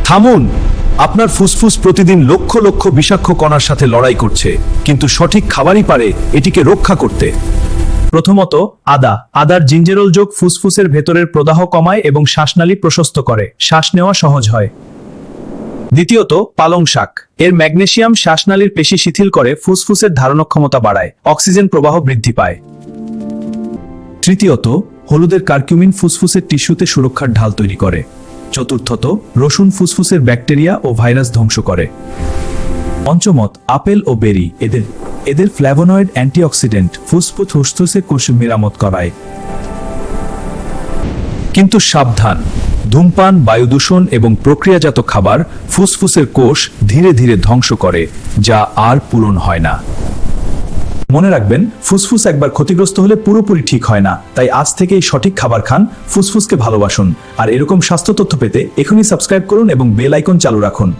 থামুন। আপনার ফুসফুস প্রতিদিন লক্ষ লক্ষ বিষাক্ত কণার সাথে লড়াই করছে, কিন্তু সঠিক খাবারই পারে এটিকে রক্ষা করতে। প্রথমত, আদার জিঞ্জেরল যোগ ফুসফুসের ভেতরের প্রদাহ কমায় এবং শ্বাসনালী প্রশস্ত করে, শ্বাস নেওয়া সহজ হয়। দ্বিতীয়ত, পালং শাক। এর ম্যাগনেসিয়াম শ্বাসনালীর পেশি শিথিল করে, ফুসফুসের ধারণক্ষমতা বাড়ায়, অক্সিজেন প্রবাহ বৃদ্ধি পায়। তৃতীয়ত, হলুদের কারকিউমিন ফুসফুসের টিস্যুতে সুরক্ষার ঢাল তৈরি করে। চতুর্থত, রসুন ফুসফুসের ব্যাকটেরিয়া ও ভাইরাস ধ্বংস করে। পঞ্চমত, আপেল ও বেরি। এদের ফ্ল্যাভোনয়েড অ্যান্টিঅক্সিডেন্ট ফুসফুসের কোষ মেরামত করায়। কিন্তু সাবধান, ধূমপান, বায়ু দূষণ এবং প্রক্রিয়াজাত খাবার ফুসফুসের কোষ ধীরে ধীরে ধ্বংস করে, যা আর পূরণ হয় না। মনে রাখবেন, ফুসফুস একবার ক্ষতিগ্রস্ত হলে পুরোপুরি ঠিক হয় না। তাই আজ থেকেই সঠিক খাবার খান, ফুসফুসকে ভালোবাসুন। আর এরকম স্বাস্থ্য তথ্য পেতে এখনই সাবস্ক্রাইব করুন এবং বেল আইকন চালু রাখুন।